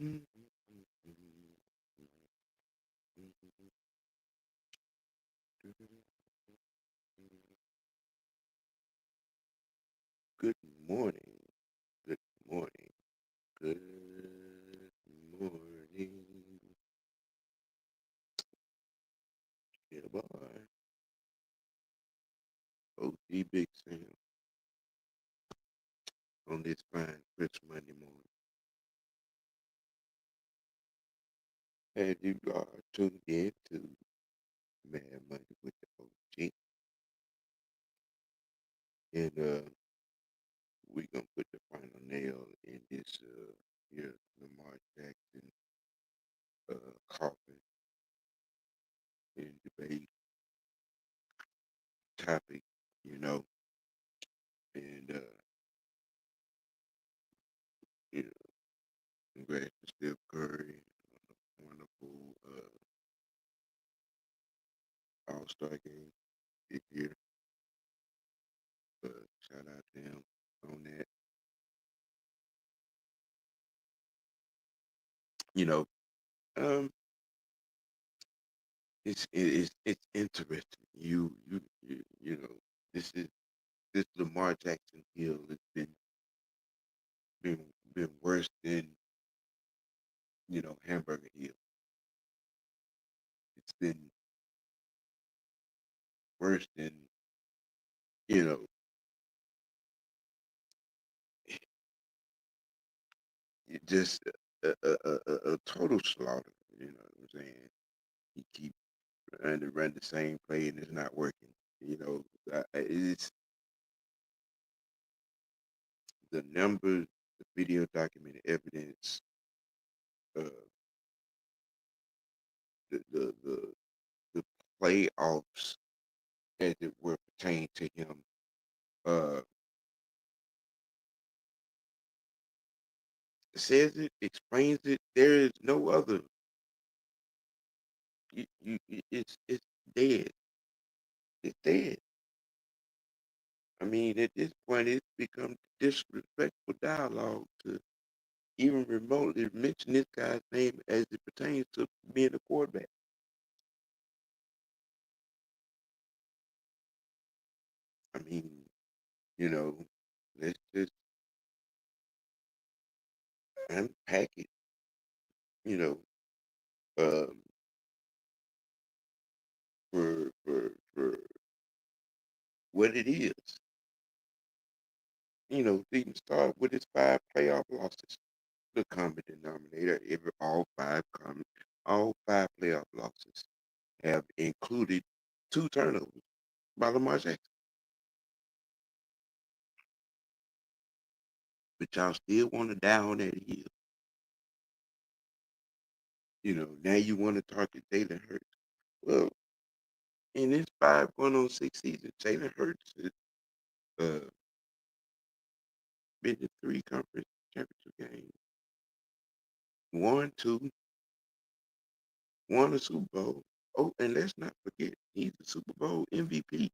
Good morning. Good morning. Good morning. Yeah, boy. OG Big Sam on this fine crisp Monday morning. As you are tuned in to Mad Money with the OG. And we're gonna put the final nail in this here Lamar Jackson coffin and debate topic, you know. And you know, congrats to Steph Curry on a wonderful All-Star game this year. Shout out to him on that. You know, um, it's interesting. You know, this is this Lamar Jackson Hill has been been worse than Hamburger Hill. It's been worse than you know just a total slaughter. You know what I'm saying? He keep trying to run the same play and it's not working. You know, it's the numbers, the video documented evidence, uh, the the playoffs as it were pertain to him, uh, says it, explains it. There is no other. It's dead. It's dead. I mean, at this point, it's become disrespectful dialogue to even remotely mention this guy's name as it pertains to being a quarterback. I mean, you know, let's just unpack it, you know, um, for what it is. You know, they can start with his 5 playoff losses. The common denominator, all five playoff losses have included 2 turnovers by Lamar Jackson. But y'all still want to die on that hill. You know, now you want to target Jalen Hurts. Well, in his 5 going on 6 seasons, Jalen Hurts has been to 3 conference championship games, won 2, won a Super Bowl. Oh, and let's not forget, he's the Super Bowl MVP.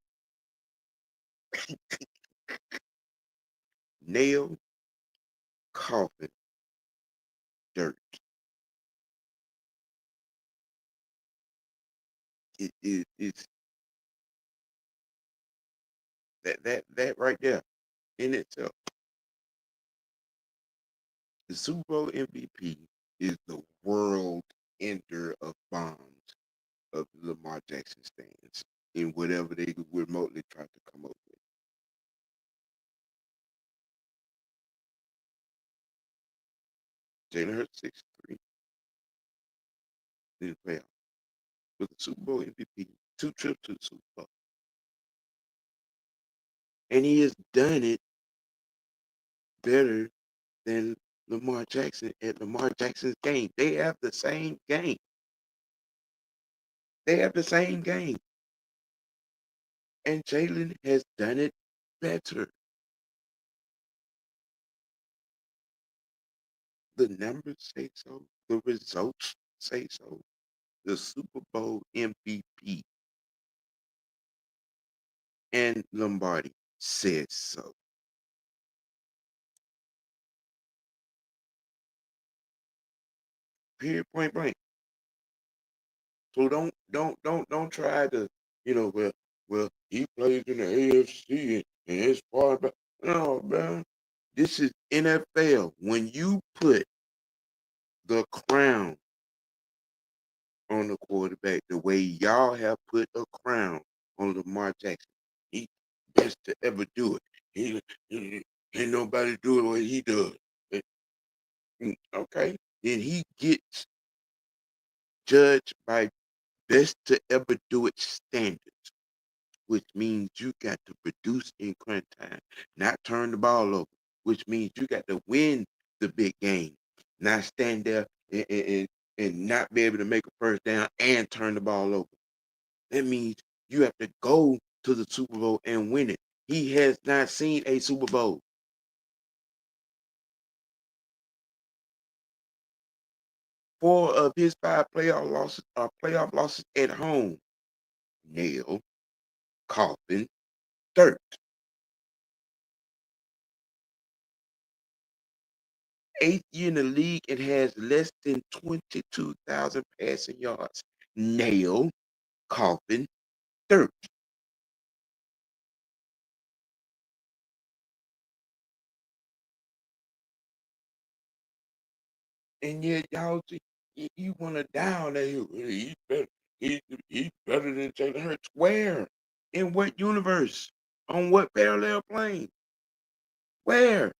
Nail, coffin, dirt. It's that right there in itself. The Super Bowl MVP is the world ender of bombs of Lamar Jackson stands in whatever they remotely try to come up with. Jalen Hurts 6-3 in the playoffs with the Super Bowl MVP, 2 trips to the Super Bowl. And he has done it better than Lamar Jackson at Lamar Jackson's game. They have the same game. They have the same game. And Jalen has done it better. The numbers say so. The results say so. The Super Bowl MVP and Lombardi says so. Period, point blank. So don't try to, well, he plays in the AFC and it's far back. No, man. This is NFL. When you put the crown on the quarterback the way y'all have put a crown on Lamar Jackson, he best to ever do it. He ain't nobody do it the way he does. Eh, Okay. Then he gets judged by best to ever do it standards, which means you got to produce in crunch time, not turn the ball over, which means you got to win the big game, not stand there and not be able to make a first down and turn the ball over. That means you have to go to the Super Bowl and win it. He has not seen a Super Bowl. 4 of his 5 playoff losses are playoff losses at home. Nail, coffin, dirt. 8th year in the league and has less than 22,000 passing yards. Nail, coffin, dirt. And yet y'all you want to down that he's better. He's better than Jalen Hurts. Where? In what universe? On what parallel plane? Where?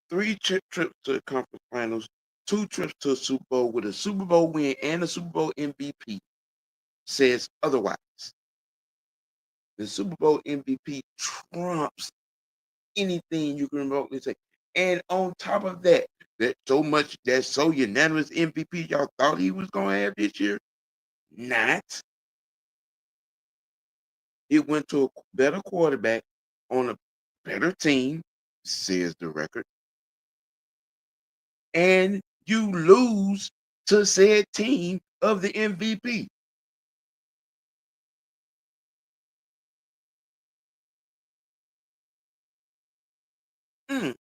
3 trips to the conference finals, 2 trips to a Super Bowl with a Super Bowl win and a Super Bowl MVP says otherwise. The Super Bowl MVP trumps anything you can remotely say. And on top of that, that's so unanimous MVP y'all thought he was gonna have this year. Not. It went to a better quarterback on a better team, says the record. And you lose to said team of the MVP. Mm.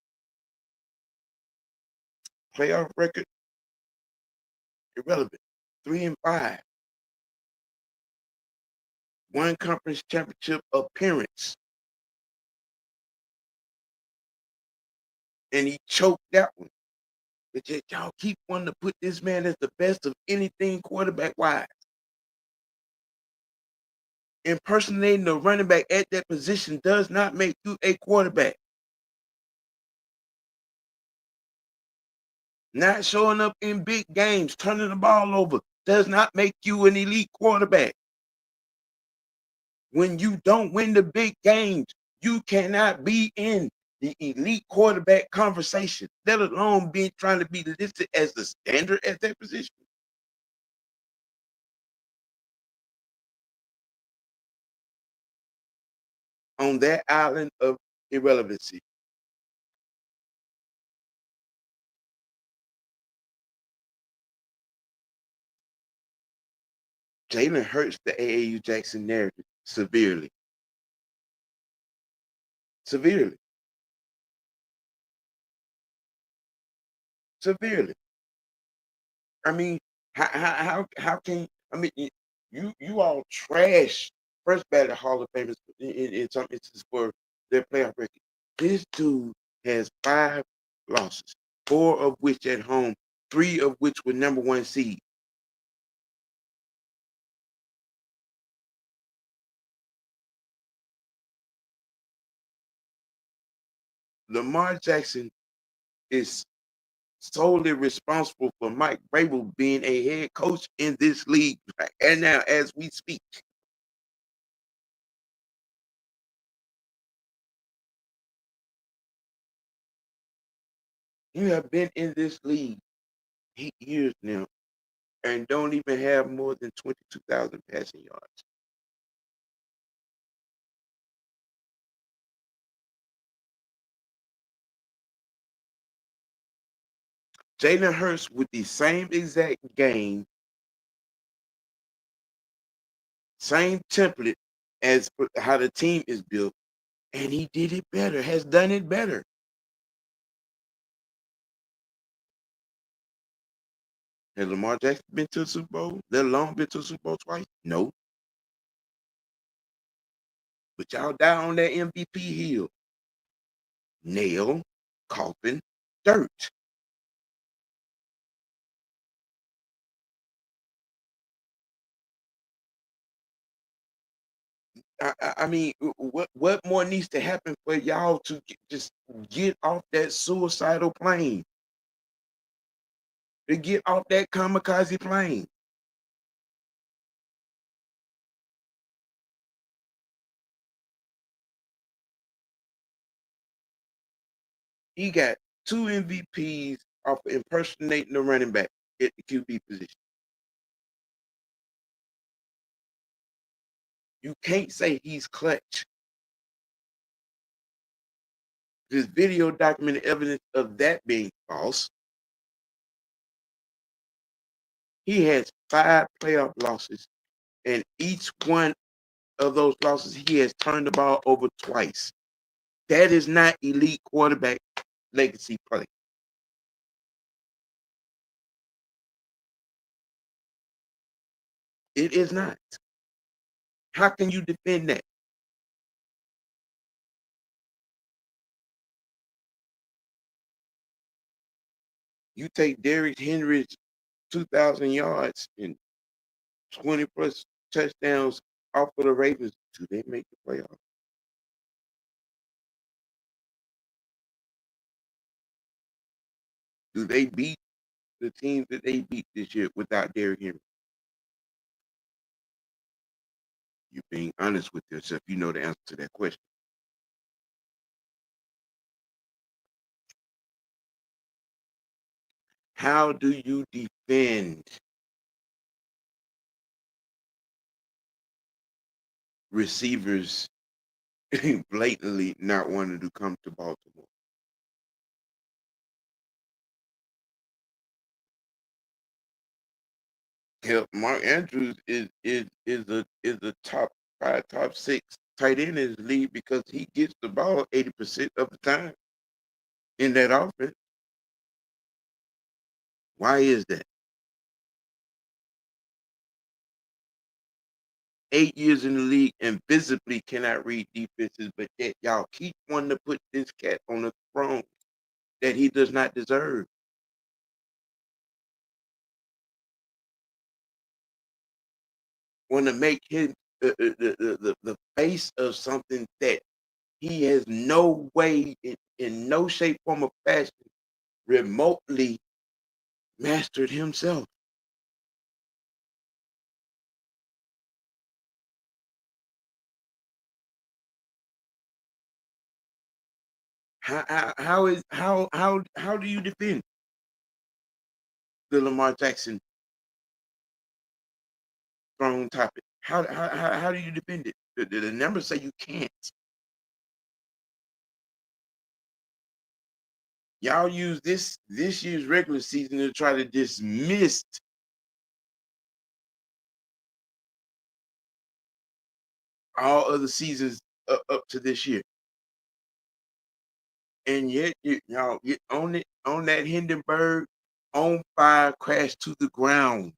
Playoff record, irrelevant. 3-5. One conference championship appearance. And he choked that one. But yet y'all keep wanting to put this man as the best of anything quarterback wise. Impersonating the running back at that position does not make you a quarterback. Not showing up in big games, turning the ball over, does not make you an elite quarterback. When you don't win the big games, you cannot be in the elite quarterback conversation, let alone being trying to be listed as the standard at that position. On that island of irrelevancy. Jalen hurts the AAU Jackson narrative severely. Severely. Severely. I mean, how can I mean you all trash first ballot Hall of Famers in some instances for their playoff record. This dude has 5 losses, 4 of which at home, 3 of which were number 1 seed. Lamar Jackson is solely responsible for Mike Vrabel being a head coach in this league right and now as we speak. You have been in this league 8 years now and don't even have more than 22,000 passing yards. Jalen Hurts with the same exact game, same template, as how the team is built, and he did it better, has done it better. Has Lamar Jackson been to the Super Bowl? Let alone been to the Super Bowl twice? No. But y'all die on that MVP hill. Nail, coffin, dirt. I mean, what more needs to happen for y'all to just get off that suicidal plane? To get off that kamikaze plane. He got 2 MVPs off of impersonating the running back at the QB position. You can't say he's clutch. There's video documented evidence of that being false. He has 5 playoff losses, and each one of those losses, he has turned the ball over twice. That is not elite quarterback legacy play. It is not. How can you defend that? You take Derrick Henry's 2,000 yards and 20 plus touchdowns off of the Ravens. Do they make the playoffs? Do they beat the teams that they beat this year without Derrick Henry? You're being honest with yourself. You know the answer to that question. How do you defend receivers blatantly not wanting to come to Baltimore? Hell, Mark Andrews is a top 5, top 6 tight end in his league because he gets the ball 80% of the time in that offense. Why is that? 8 years in the league and visibly cannot read defenses, but yet y'all keep wanting to put this cat on a throne that he does not deserve. Want to make him the face of something that he has no way, in no shape, form, or fashion, remotely mastered himself. How do you defend the Lamar Jackson throne topic? How do you defend it? The numbers say you can't. Y'all use this year's regular season to try to dismiss all other seasons up to this year, and yet y'all get on it on that Hindenburg on fire crash to the ground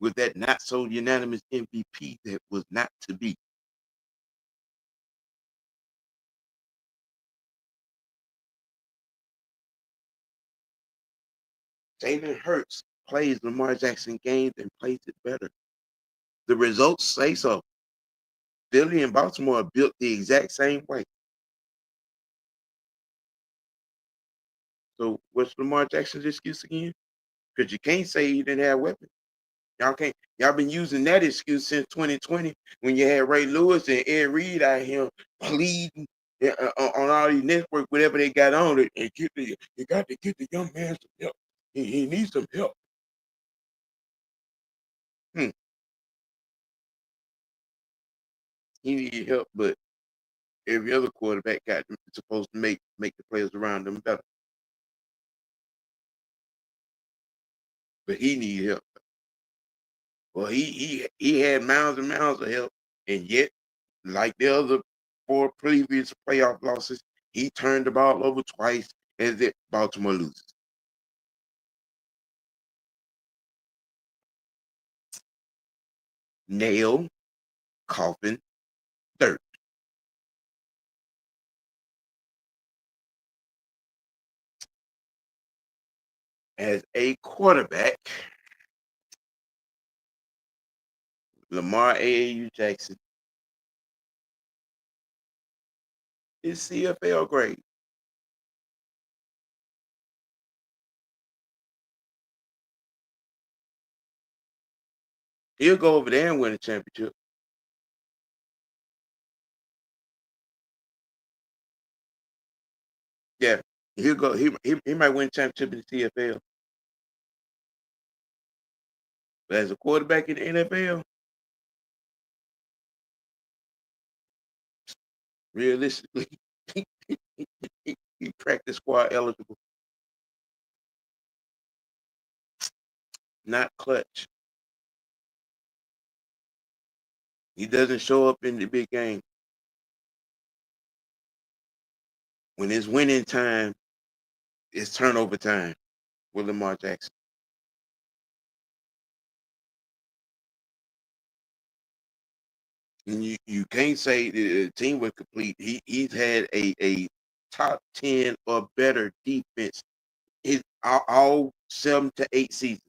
with that not so unanimous MVP that was not to be. Jalen Hurts plays Lamar Jackson games and plays it better. The results say so. Philly and Baltimore are built the exact same way. So what's Lamar Jackson's excuse again? Because you can't say he didn't have weapons. Y'all can't. Y'all been using that excuse since 2020 when you had Ray Lewis and Ed Reed out here pleading on all these networks, whatever they got on it, and you got to get the young man some help. He needs some help. Hmm. He needed help, but every other quarterback got supposed to make the players around them better. But he needed help. Well, he had mounds and mounds of help, and yet, like the other 4 previous playoff losses, he turned the ball over twice, and that Baltimore loses. Nail, coffin, dirt. As a quarterback, Lamar AAU Jackson is CFL grade. He'll go over there and win a championship. Yeah, he'll go. He might win a championship in the CFL. But as a quarterback in the NFL, realistically, he practice squad eligible, not clutch. He doesn't show up in the big game. When it's winning time, it's turnover time with Lamar Jackson. And you can't say the team was complete. He's had a top 10 or better defense his all 7 to 8 seasons.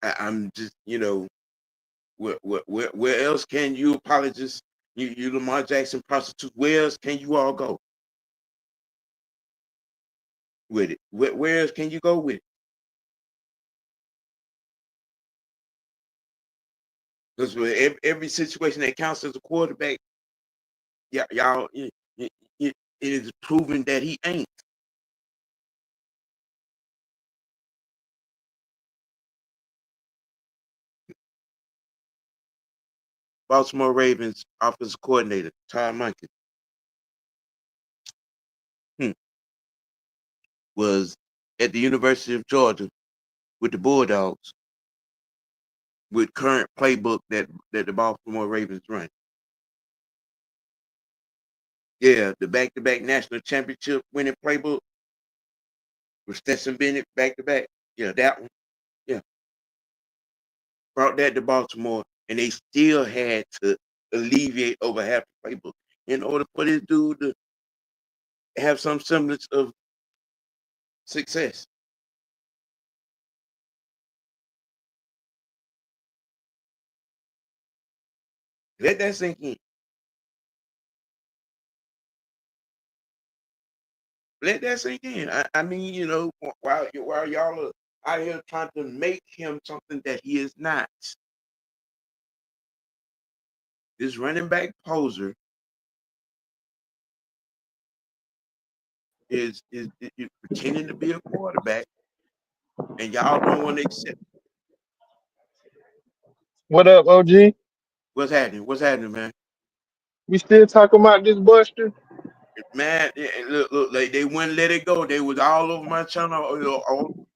I'm just, where else can you apologize? You Lamar Jackson prostitutes. Where else can you all go with it? Where else can you go with it? Because every situation that counts as a quarterback, y'all, it is proven that he ain't. Baltimore Ravens offensive coordinator, Todd Monken, hmm, was at the University of Georgia with the Bulldogs with current playbook that the Baltimore Ravens run. Yeah, the back-to-back national championship winning playbook with Stetson Bennett back-to-back. Yeah, that one. Yeah, brought that to Baltimore, and they still had to alleviate over half the playbook in order for this dude to have some semblance of success. Let that sink in. Let that sink in. I mean, while y'all are out here trying to make him something that he is not, this running back poser is pretending to be a quarterback, and y'all don't want to accept. What up, OG? What's happening? What's happening, man? We still talking about this Buster? Man, look, like they wouldn't let it go. They was all over my channel, all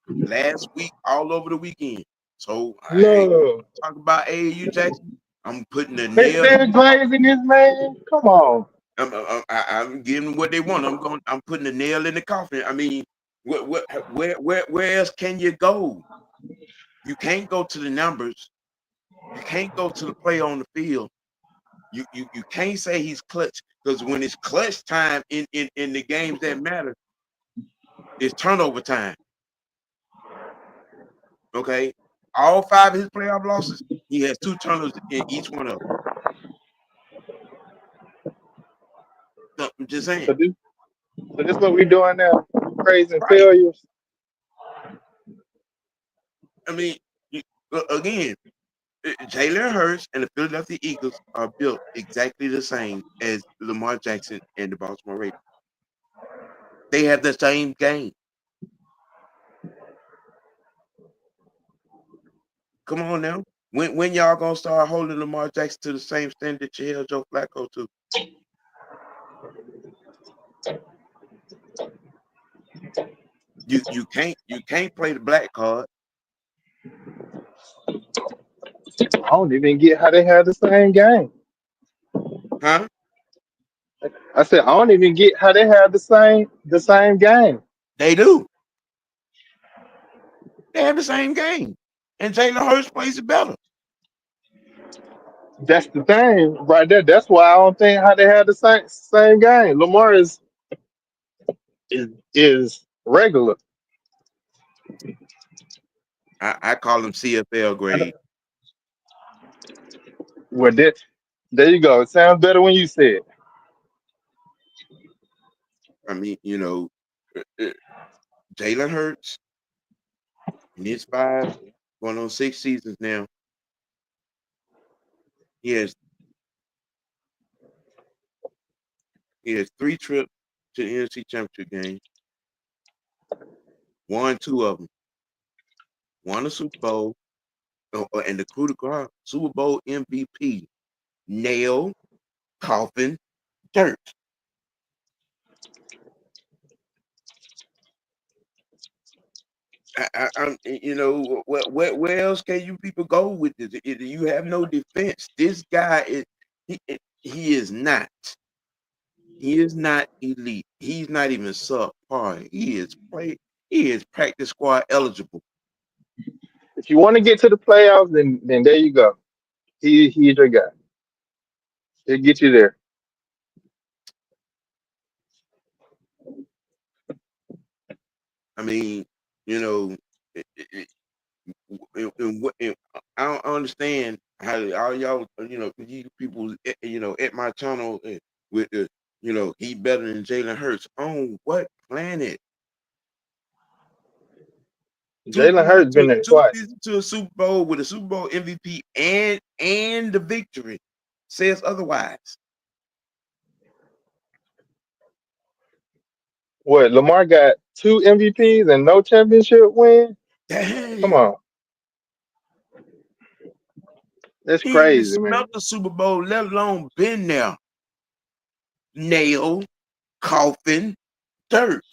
last week, all over the weekend. So I Look, talk about AAU Jackson. I'm putting the they nail. still glazing this man. Come on. I'm giving what they want. I'm putting the nail in the coffin. I mean, where else can you go? You can't go to the numbers. You can't go to the play on the field. You can't say he's clutch because when it's clutch time in the games that matter, it's turnover time. Okay, all 5 of his playoff losses, he has 2 turnovers in each one of them. I'm just saying, So this what we doing now? Praising right? failures. I mean, again, Jalen Hurts and the Philadelphia Eagles are built exactly the same as Lamar Jackson and the Baltimore Ravens. They have the same game. Come on now. When y'all gonna start holding Lamar Jackson to the same standard that you held Joe Flacco to? You can't play the black card, I don't even get how they have the same game. huh? I said I don't even get how they have the same game. They do. They have the same game, and Jalen Hurts plays it better. That's the thing right there. That's why I don't think how they have the same game. Lamar is regular. I call them CFL I grade. don't- Well, there you go. It sounds better when you say it. I mean, Jalen Hurts in his five, going on 6 seasons now. He has he has 3 trips to the NFC Championship game. Won 2 of them. Won a Super Bowl, and the coup de grace, Super Bowl MVP. Nail, coffin, dirt. Where else can you people go with this? You have no defense. This guy he is not. He is not elite. He's not even subpar. He is practice squad eligible. If you want to get to the playoffs, then there you go. He's your guy. He'll get you there. I mean, you know, it, it, I don't understand how all y'all, you people, at my channel with the, he better than Jalen Hurts. On what planet? Two Jalen visits Hurts been to there two twice. visits to a Super Bowl with a Super Bowl MVP and the victory says otherwise. What, Lamar got two MVPs and no championship win? Come Dang, on, that's he ain't even crazy, man. smelt the Super Bowl, let alone been there. Nail, coffin, dirt.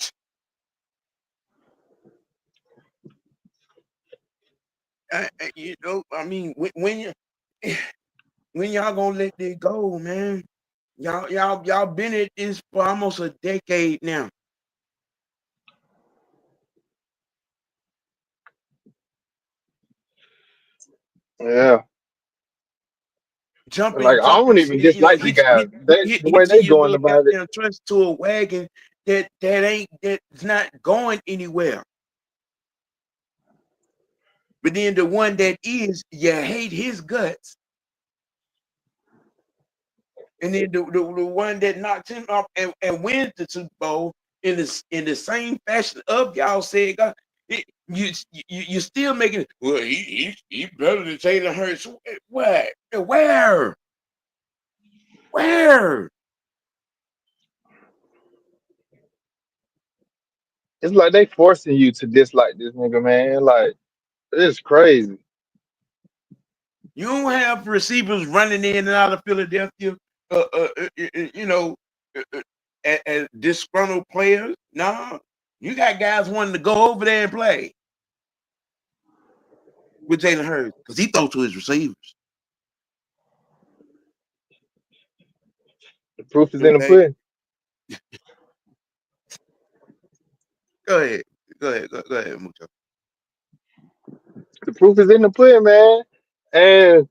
I mean, when you when y'all gonna let this go, man? Y'all been at this for almost a decade now. Yeah, like I Jumping, don't even dislike the guys. The way hitching they your going little about it, goddamn trust to a wagon that's not going anywhere. But then the one that is, you hate his guts. And then the one that knocks him off and wins the Super Bowl in the same fashion of y'all said, God, you still making it. Well, he better than Jalen Hurts. What? Where? it's like they forcing you to dislike this nigga, man. Like it's crazy. You don't have receivers running in and out of Philadelphia, uh, uh, uh, uh, you know, as disgruntled players. No, you got guys wanting to go over there and play with Jalen Hurts because he throws to his receivers. The proof is in the Okay, pudding. go ahead, go ahead, Mucho. The proof is in the pudding, man. And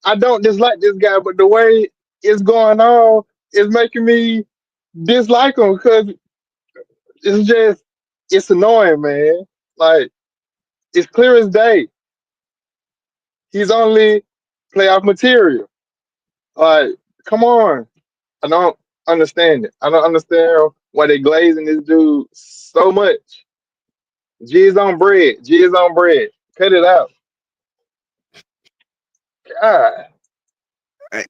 I don't dislike this guy, but the way it's going on is making me dislike him because it's annoying, man. Like it's clear as day. He's only playoff material. Like, come on. I don't understand it. I don't understand why they glazing this dude so much. G is on bread. G is on bread. Cut it out. God. I,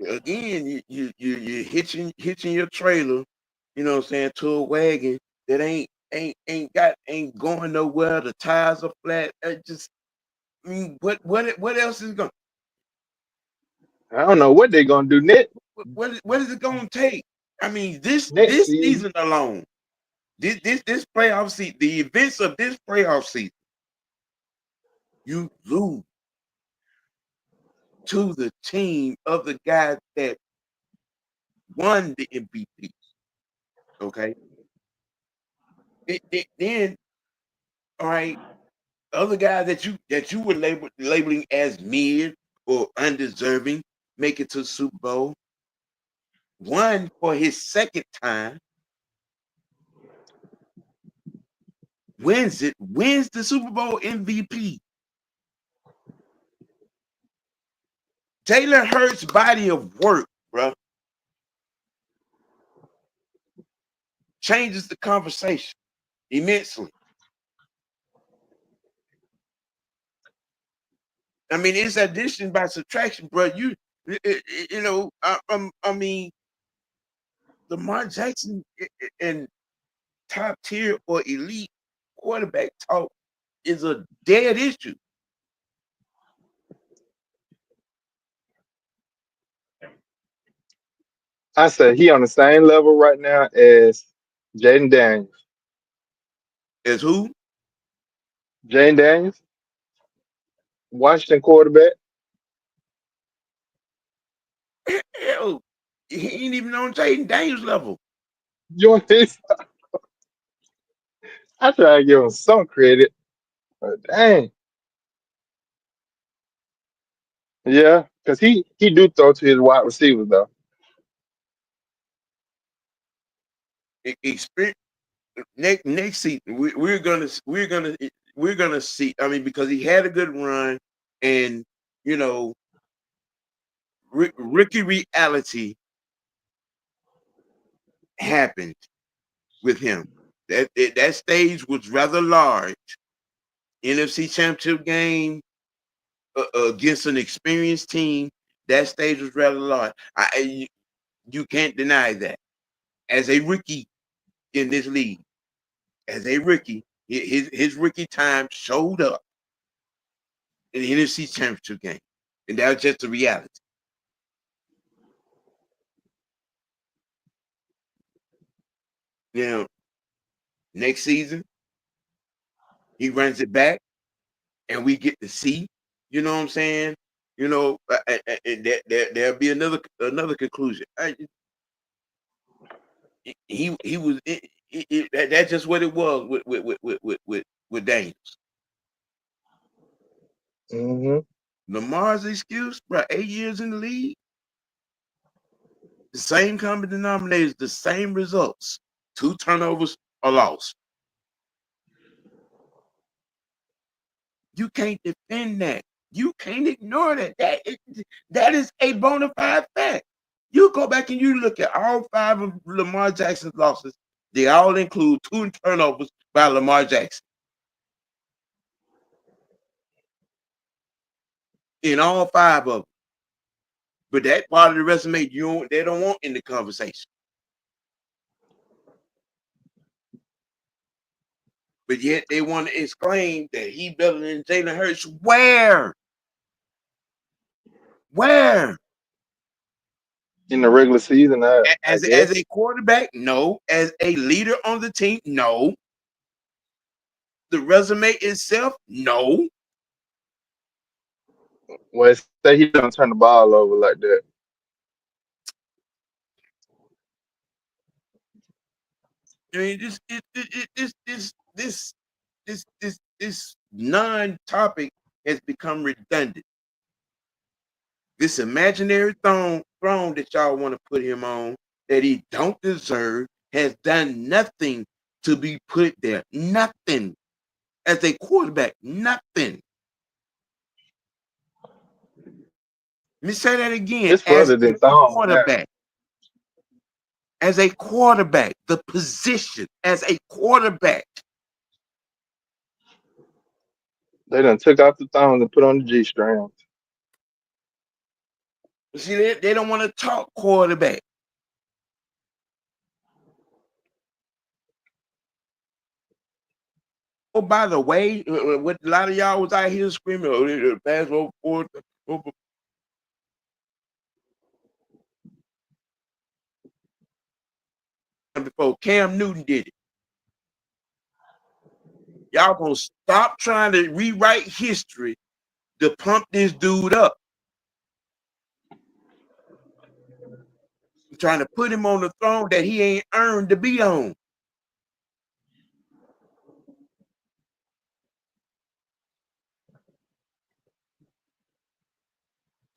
again, you hitching your trailer, what I'm saying, to a wagon that ain't going nowhere. The tires are flat. I mean, what else is going? I don't know what they gonna do next. What is it going to take? I mean, this Next this season, season alone, this playoff season, the events of this playoff season, you lose to the team of the guy that won the MVP. Okay, then all right, other guys that you were labeling as mid or undeserving make it to the Super Bowl. One for his second time, wins the Super Bowl MVP. Jalen Hurts' body of work, bro, changes the conversation immensely. I mean, it's addition by subtraction, bro. You know, I mean, Lamar Jackson and top tier or elite quarterback talk is a dead issue. I said he on the same level right now as Jaden Daniels. As who? Jaden Daniels, Washington quarterback. Hell, he ain't even on Jaden Daniels level. You this? I try to give him some credit, but dang, yeah, because he do throw to his wide receivers though. Experience next season, we're gonna see. I mean, because he had a good run, and you know, rookie reality happened with him. That stage was rather large. NFC Championship game against an experienced team. That stage was rather large. You can't deny that. As a rookie in this league, as a rookie, his rookie time showed up in the NFC Championship game, and that was just the reality. Now, next season, he runs it back, and we get to see. You know what I'm saying? You know, and there'll be another conclusion. He was that's just what it was with Daniels. Hmm. Lamar's excuse, bro, 8 years in the league, the same common denominators, the same results. 2 turnovers, a loss. You can't defend that. You can't ignore that. That is a bona fide fact. You go back and you look at all 5 of Lamar Jackson's losses. They all include 2 turnovers by Lamar Jackson in all 5 of them. But that part of the resume they don't want in the conversation. But yet they want to exclaim that he better than Jalen Hurts. Where? Where? In the regular season, I As a guess. quarterback, no. As a leader on the team, no. The resume itself, no. Well, say he don't turn the ball over like that. I mean, this non-topic has become redundant. This imaginary throne that y'all want to put him on that he don't deserve has done nothing to be put there. Nothing. As a quarterback, nothing. Let me say that again. It's further than thong now. As a quarterback, the position as a quarterback. They done took off the thongs and put on the G strings. See, they don't want to talk quarterback. Oh, by the way, what a lot of y'all was out here screaming, oh, they pass over fourth. before. Cam Newton did it. Y'all gonna stop trying to rewrite history to pump this dude up. Trying to put him on the throne that he ain't earned to be on.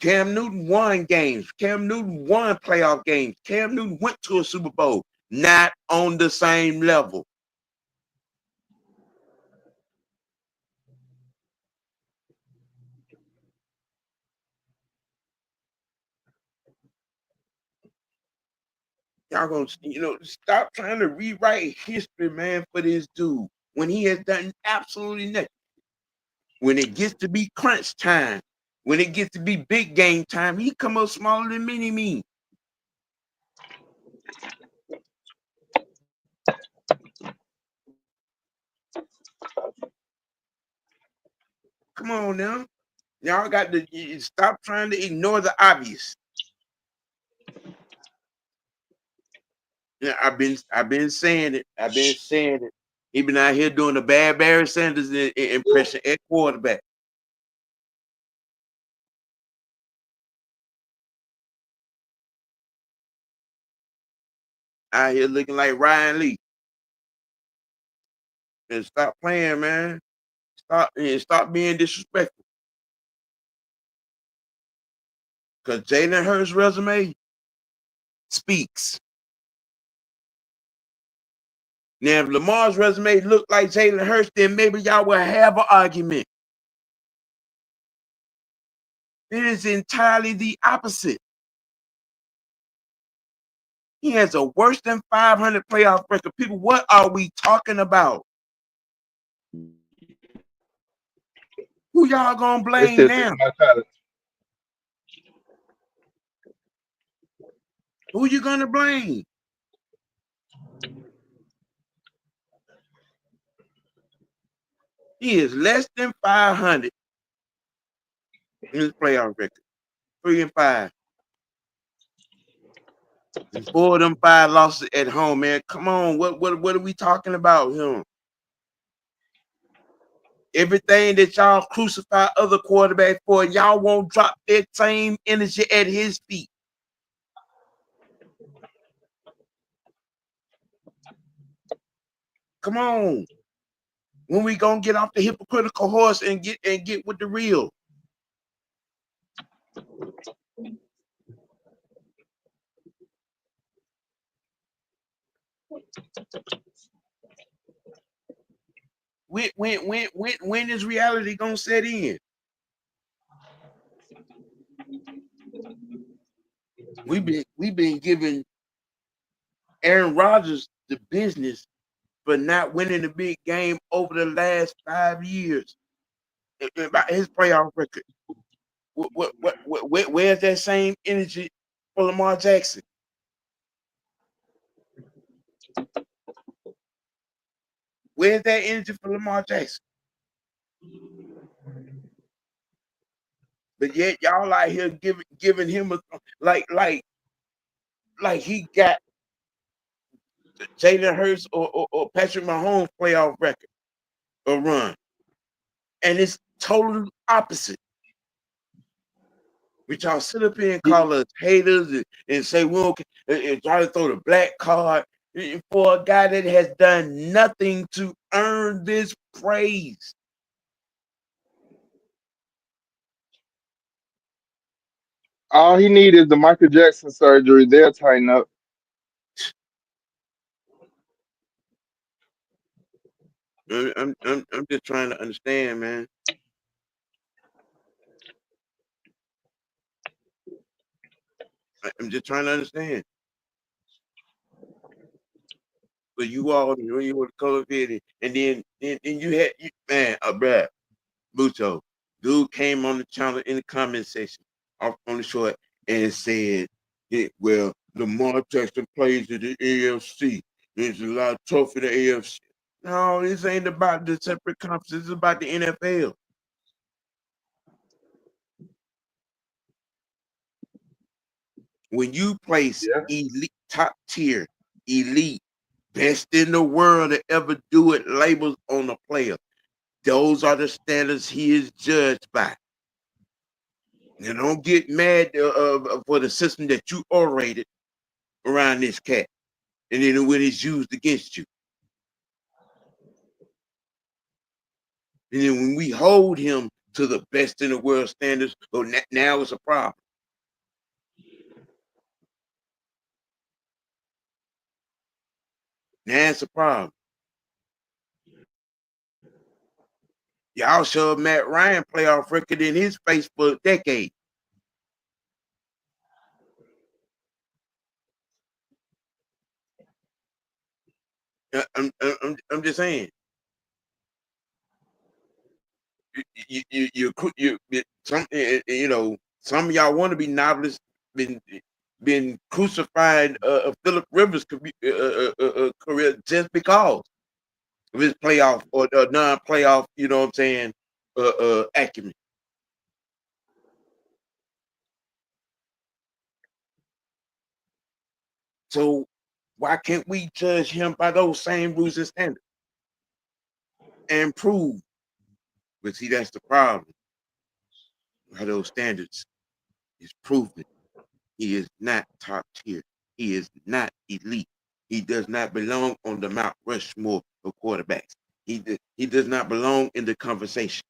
Cam Newton won games. Cam Newton won playoff games. Cam Newton went to a Super Bowl. Not on the same level. Y'all gonna, stop trying to rewrite history, man, for this dude when he has done absolutely nothing. When it gets to be crunch time, when it gets to be big game time, he come up smaller than mini-me. Come on now. Y'all got to stop trying to ignore the obvious. Yeah, I've been saying it. I've been saying it. He been out here doing the bad Barry Sanders impression at quarterback. Out here looking like Ryan Lee. And stop playing, man. Stop being disrespectful. Because Jalen Hurts' resume speaks. Now, if Lamar's resume looked like Jalen Hurts, then maybe y'all will have an argument. It is entirely the opposite. He has a worse than 500 playoff record. People, what are we talking about? Who y'all gonna They blame still think now? about trying to. Who you gonna blame? He is less than 500 in his playoff record. 3-5. And 4 of them 5 losses at home, man. Come on, what are we talking about here? Everything that y'all crucify other quarterbacks for, y'all won't drop that same energy at his feet. Come on. When we gonna get off the hypocritical horse and get with the real? When is reality gonna set in? We've been giving Aaron Rodgers the business for not winning the big game over the last 5 years about his playoff record. Where's that same energy for Lamar Jackson? Where's that energy for Lamar Jackson? But yet y'all out here giving him a like he got Jalen Hurts or Patrick Mahomes playoff record or run. And it's totally opposite. Which y'all sit up here and call us haters and say we don't and try to throw the black card for a guy that has done nothing to earn this praise. All he needs is the Michael Jackson surgery. They'll tighten up. I'm just trying to understand, man. I'm just trying to understand. But you all when you were the color fitted, and then you had man, bruh, Bucho, dude came on the channel in the comment section off on the short and said, yeah, well, Lamar Jackson plays in the AFC. There's a lot tough in the AFC. No, this ain't about the separate conferences. This is about the NFL. When you place Yeah. elite, top tier, elite best in the world to ever do it labels on a player. Those are the standards he is judged by. Now, don't get mad for the system that you orated around this cat, and then when it's used against you. And then when we hold him to the best in the world standards, well, now it's a problem. Now it's a problem. Y'all showed Matt Ryan playoff record in his face for a decade. I'm just saying. Some some of y'all want to be novelists been crucifying Philip Rivers' career just because of his playoff or non-playoff, you know what I'm saying, acumen. So why can't we judge him by those same rules and standards and prove? But see, that's the problem. By those standards is proven he is not top tier. He is not elite. He does not belong on the Mount Rushmore of quarterbacks. He does not belong in the conversation.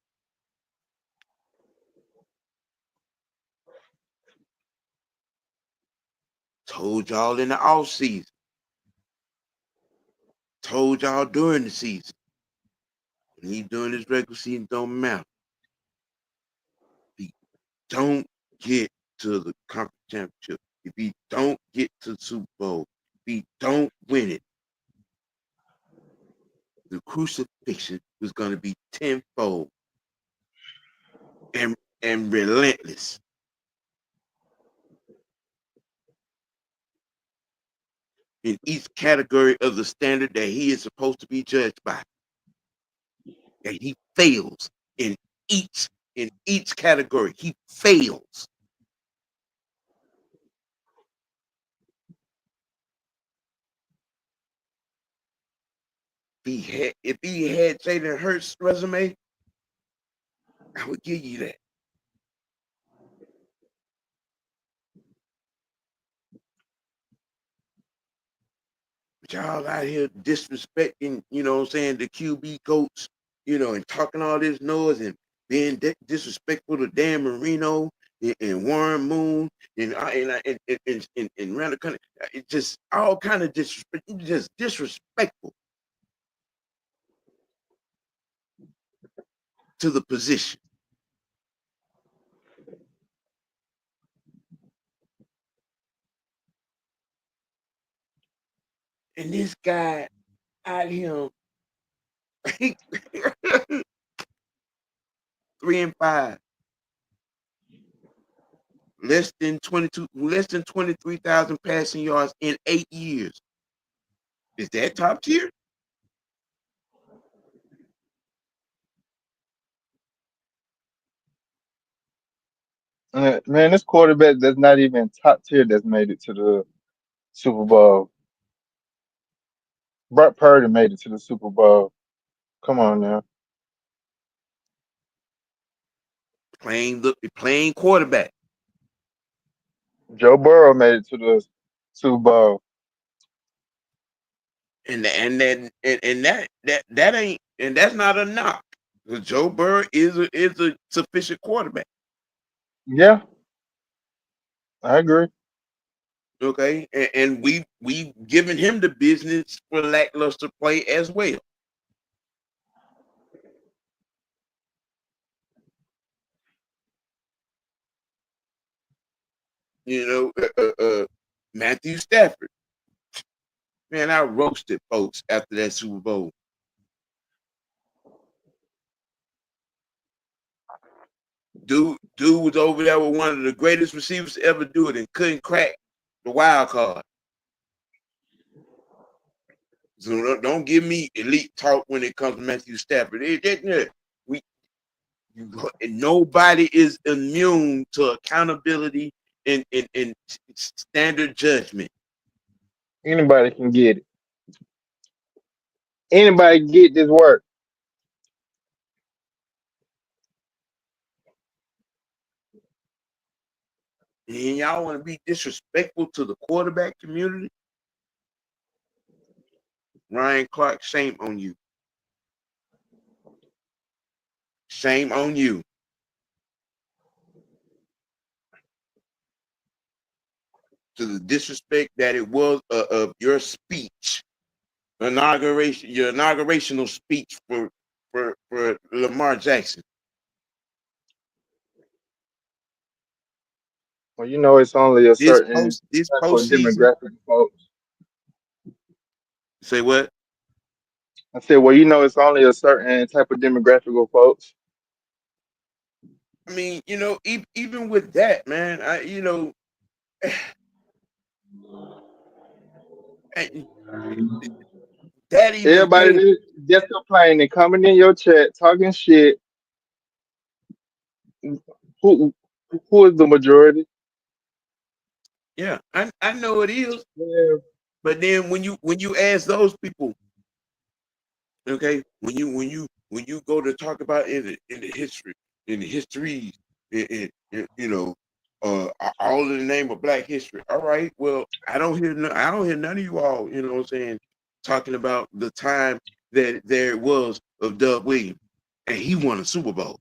Told y'all in the off season. Told y'all during the season. When he doing his regular season, don't matter. If he don't get to the conference championship, if he don't get to the Super Bowl, if he don't win it, the crucifixion was going to be tenfold and relentless in each category of the standard that he is supposed to be judged by. And he fails in each category. He fails. If he had Jalen Hurts' resume, I would give you that. But y'all out here disrespecting, you know what I'm saying, the QB coach, and talking all this noise and being disrespectful to Dan Marino and Warren Moon and around the country. It's just all kind of just disrespectful to the position. And this guy out here 3-5, less than 23,000 passing yards in 8 years. Is that top tier? Man, this quarterback that's not even top tier that's made it to the Super Bowl. Brock Purdy made it to the Super Bowl. Come on now. Playing quarterback. Joe Burrow made it to the Super Bowl. That ain't, and that's not a knock. Because Joe Burrow is a sufficient quarterback. Yeah, I agree. Okay, and we've given him the business for lackluster play as well. You know, Matthew Stafford. Man, I roasted folks after that Super Bowl. Dude was over there with one of the greatest receivers to ever do it and couldn't crack the wild card. So don't give me elite talk when it comes to Matthew Stafford. We nobody is immune to accountability and standard judgment. Anybody can get it. Anybody get this work? And y'all want to be disrespectful to the quarterback community? Ryan Clark, shame on you. Shame on you. To the disrespect that it was of your speech, your inaugurational speech for Lamar Jackson. Well, you know it's only a This certain post this type of postseason. demographic of folks. Say what? I said, well, you know it's only a certain type of demographic of folks. I mean, even with that, man, that even Everybody came. that just complaining, coming in your chat, talking shit. Who who is the majority? Yeah, I know it is. Yeah. But then when you ask those people, okay, when you go to talk about in the history, in the histories, all in the name of Black history. All right, well, I don't hear none of you all, what I'm saying, talking about the time that there was of Doug Williams, and he won a Super Bowl.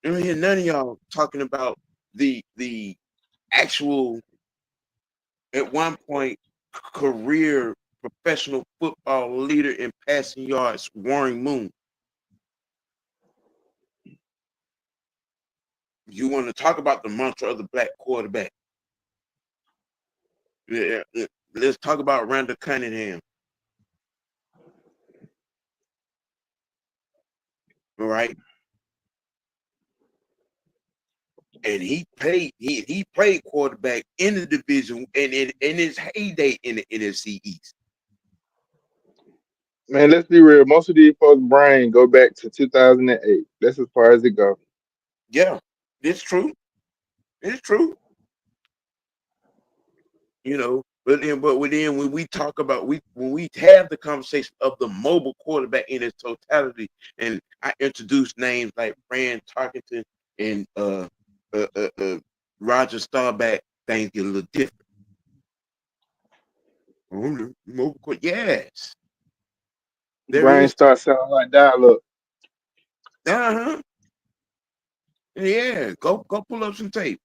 I don't hear none of y'all talking about the actual, at one point, career professional football leader in passing yards, Warren Moon. You want to talk about the mantra of the Black quarterback? Yeah, let's talk about Randall Cunningham. All right, and he played quarterback in the division and in his heyday in the NFC East. Man, let's be real. Most of these folks' brain go back to 2008. That's as far as it goes. Yeah, it's true. It's true. But then when we talk about when we have the conversation of the mobile quarterback in its totality, and I introduce names like Fran Tarkenton and uh, uh, uh, Roger Staubach, things get a little different. Yes, there Brain is. starts sounding like dial up. Uh-huh. Yeah, go pull up some tape.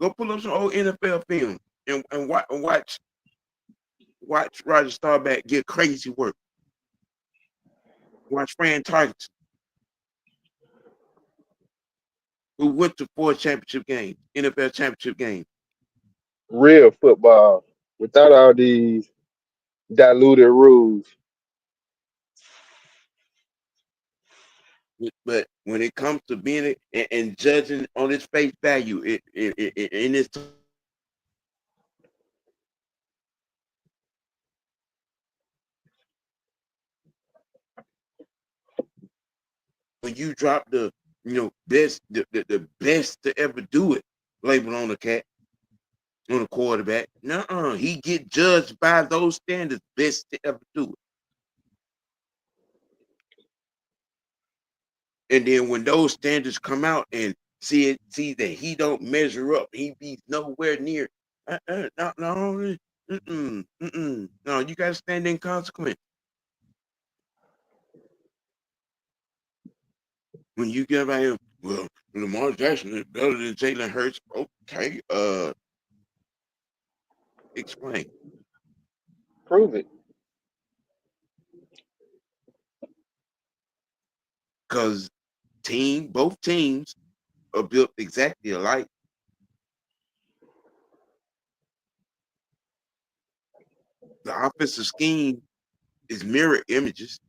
Go pull up some old NFL film and watch Roger Staubach get crazy work. Watch Fran Tarkenton, who went to 4 championship games, NFL championship games. Real football without all these diluted rules. But when it comes to being and judging on its face value, in its, when you drop the best the best to ever do it label on the cat, on a quarterback, no, he get judged by those standards, best to ever do it. And then when those standards come out and see that he don't measure up, he be nowhere near. No, no, no. You got to stand in consequence. When you get about him, well, Lamar Jackson is better than Jalen Hurts. Okay, explain. Prove it. Because both teams are built exactly alike. The offensive scheme is mirror images.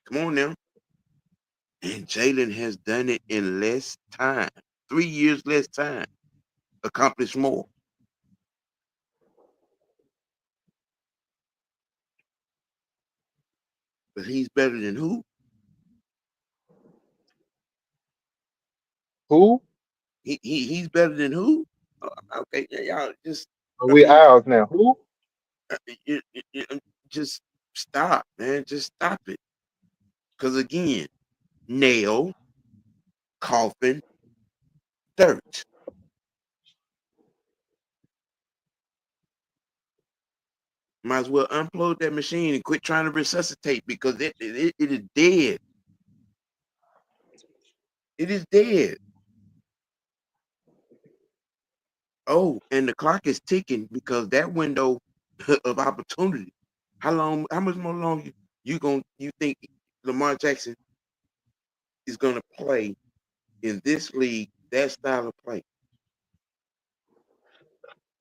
Come on now. And Jalen has done it in less time, 3 years less time, accomplished more. But he's better than who? Who? He's better than who? Okay, y'all just. Are I we mean, ours now? Who? uh, just stop, man. Just stop it. Because again, nail, coffin, dirt. Might as well unplug that machine and quit trying to resuscitate because it is dead. It is dead. Oh, and the clock is ticking because that window of opportunity. How long? How much more longer you think Lamar Jackson is gonna play in this league that style of play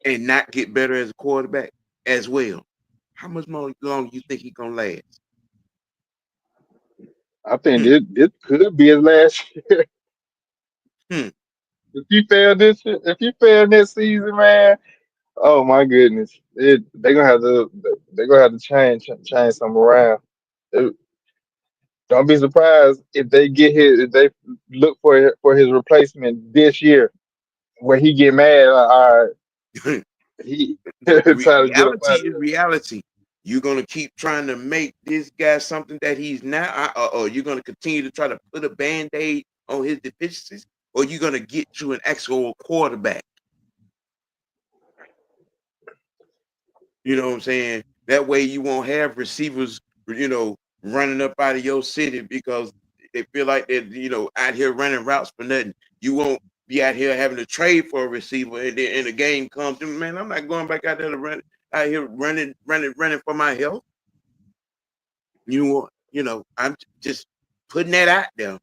and not get better as a quarterback as well? How much more longer you think he's gonna last? I think Hmm, this could be his last year. hmm. If he failed this, if he failed this season, man, oh my goodness, they're gonna have to change some around. Uh, Don't be surprised if if they look for his replacement this year, where he get mad. Like, all right, he The time to get up reality out of is there. reality. You're gonna keep trying to make this guy something that he's not, or you're gonna continue to try to put a band-aid on his deficiencies, or you're gonna get you an actual quarterback. You know what I'm saying? That way you won't have receivers, running up out of your city because they feel like they're, out here running routes for nothing. You won't be out here having to trade for a receiver, and then the game comes. Man, I'm not going back out there to run out here running for my health. I'm just putting that out there.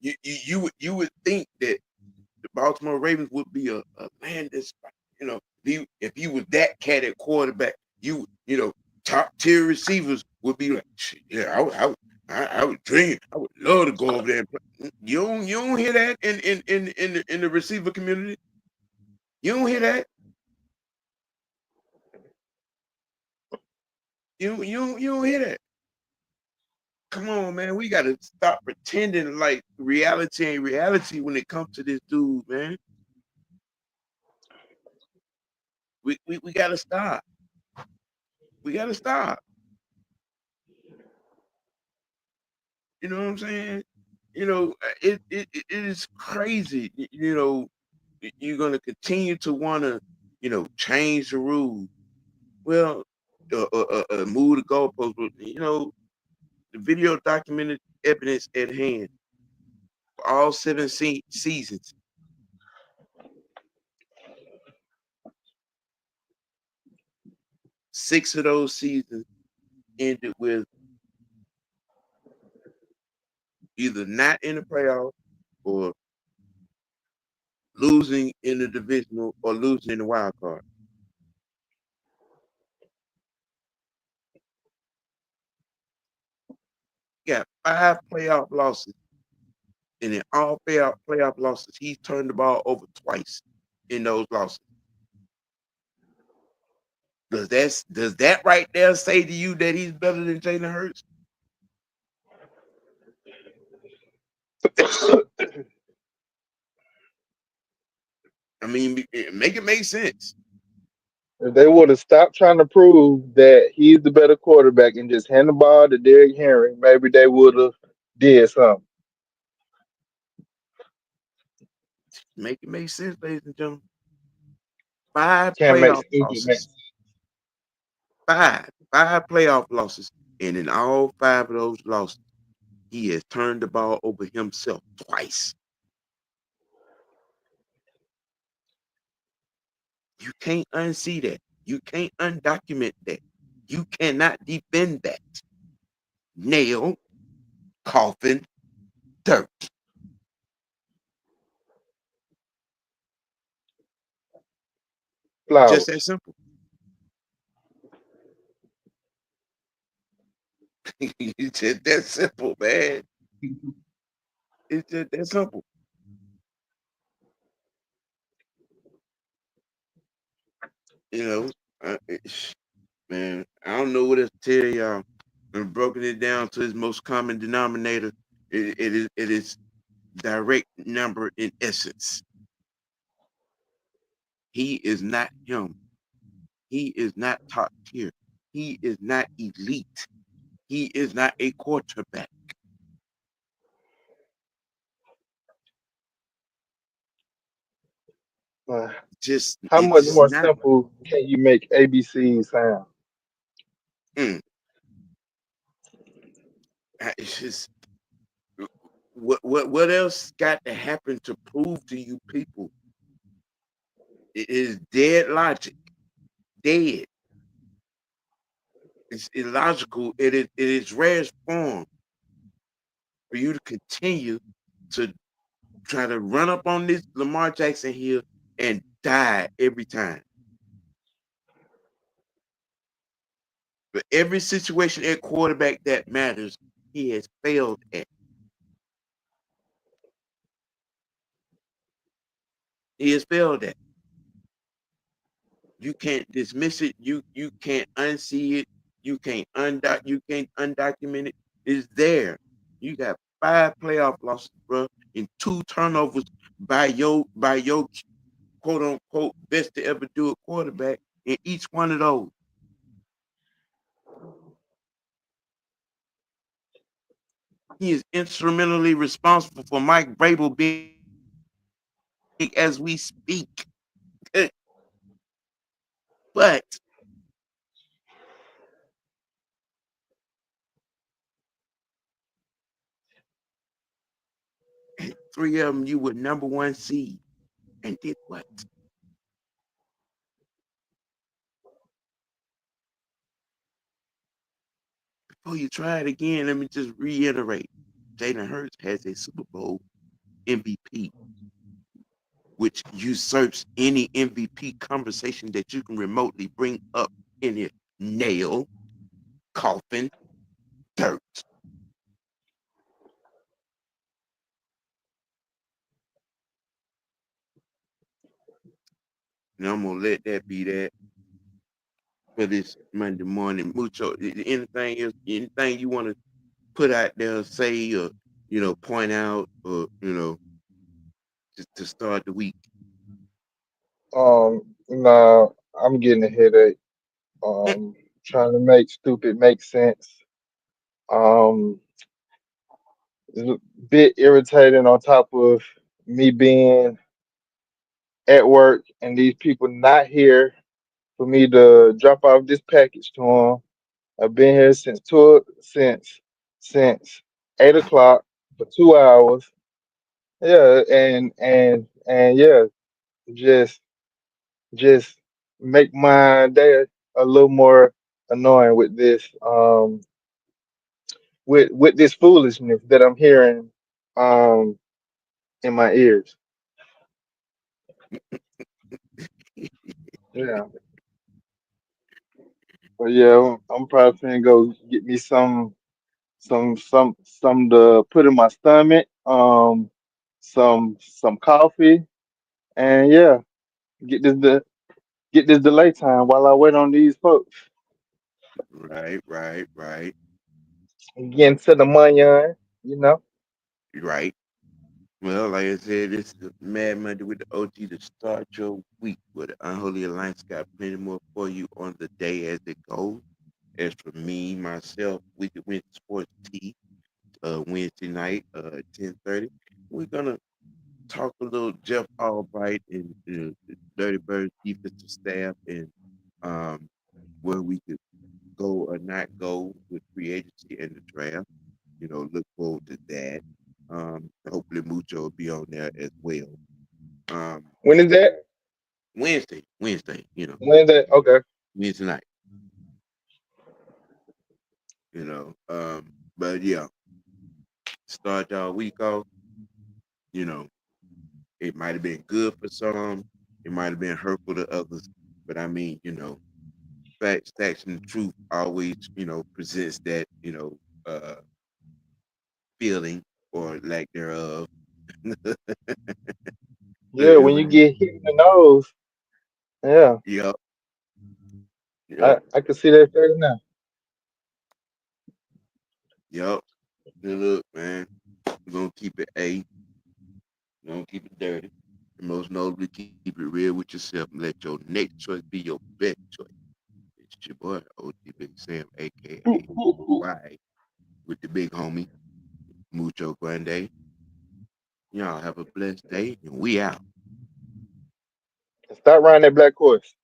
You would think that the Baltimore Ravens would be a man that's, if he was that cat at quarterback, top tier receivers would be like, yeah, I would dream, I would love to go over there and play. You don't hear that in the receiver community. You don't hear that. You don't hear that. Come on, man. We got to stop pretending like reality ain't reality when it comes to this dude, man. We got to stop. We got to stop. You know what I'm saying? It is crazy. You're gonna continue to want to, change the rules. Well, move the goalposts. But, the video documented evidence at hand. For all seven seasons, 6 of those seasons ended with either not in the playoffs or losing in the divisional or losing in the wild card. He got 5 playoff losses, and in all playoff losses, he's turned the ball over twice in those losses. Does that right there say to you that he's better than Jalen Hurts? I mean, make it make sense. If they would have stopped trying to prove that he's the better quarterback and just hand the ball to Derrick Henry, maybe they would have did something. Make it make sense, ladies and gentlemen. Five Can't make playoff stupid make losses. Five playoff losses. And in all 5 of those losses, he has turned the ball over himself twice. You can't unsee that. You can't undocument that. You cannot defend that. Nail, coffin, dirt. Just that flowers. simple. It's just that simple, man. It's just that simple. You know, man, I don't know what else to tell y'all. I've broken it down to its most common denominator. It is direct number in essence. He is not him. He is not top tier. He is not elite. He is not a quarterback. Uh, Just how it's much just more not. simple can you make ABC sound? Mm, it's just what else got to happen to prove to you people it is dead logic, dead. It's illogical. It is rarest form for you to continue to try to run up on this Lamar Jackson hill and die every time. But every situation at quarterback that matters, he has failed at. He has failed at. You can't dismiss it. You can't unsee it. You can't undocument it. It's there. You got 5 playoff losses, bro, and 2 turnovers by your quote unquote best to ever do it quarterback in each one of those. He is instrumentally responsible for Mike Vrabel being as we speak. But 3 of them you were number 1 seed and did what? Before you try it again, let me just reiterate. Jalen Hurts has a Super Bowl MVP, which usurps any MVP conversation that you can remotely bring up in it. Nail, coffin, dirt. And I'm gonna let that be that for this Monday morning. Mucho. Anything else? Anything you want to put out there, say, or point out, or just to start the week? Nah, I'm getting a headache. Trying to make stupid make sense. Um, it's a bit irritating on top of me being at work and these people not here for me to drop off this package to them. I've been here since 8 o'clock for 2 hours. Yeah, and yeah, just just make my day a little more annoying with this with this foolishness that I'm hearing um in my ears. Yeah, but yeah, I'm probably gonna go get me some to put in my stomach, some coffee, and yeah, get get this delay time while I wait on these folks. Right, right, right, Getting to the money, you know. right. Well, like I said, this is Mad Monday with the OG to start your week with the Unholy Alliance. Got plenty more for you on the day as it goes. As for me, myself, Wicked Win Sports T, Wednesday night, 10:30. We're gonna talk a little Jeff Albright and the Dirty Birds defensive staff and um, where we could go or not go with free agency and the draft. Look forward to that. Hopefully Mucho will be on there as well. Um, When is that? Wednesday, Wednesday. Okay. Wednesday night, but yeah, start y'all week off, you know, it might have been good for some, it might have been hurtful to others, but I mean, facts, facts, and truth always, presents that, feeling or lack thereof. Yeah, when you get hit in the nose, yeah, Yep, I yep, I can see that right now. yep. Good look, man. We're gonna keep it A. We're gonna keep it dirty. And most notably, keep it real with yourself and let your next choice be your best choice. It's your boy, OG Big Sam, aka Y, with the big homie, Mucho Grande. Y'all have a blessed day, and we out. Stop riding that black horse.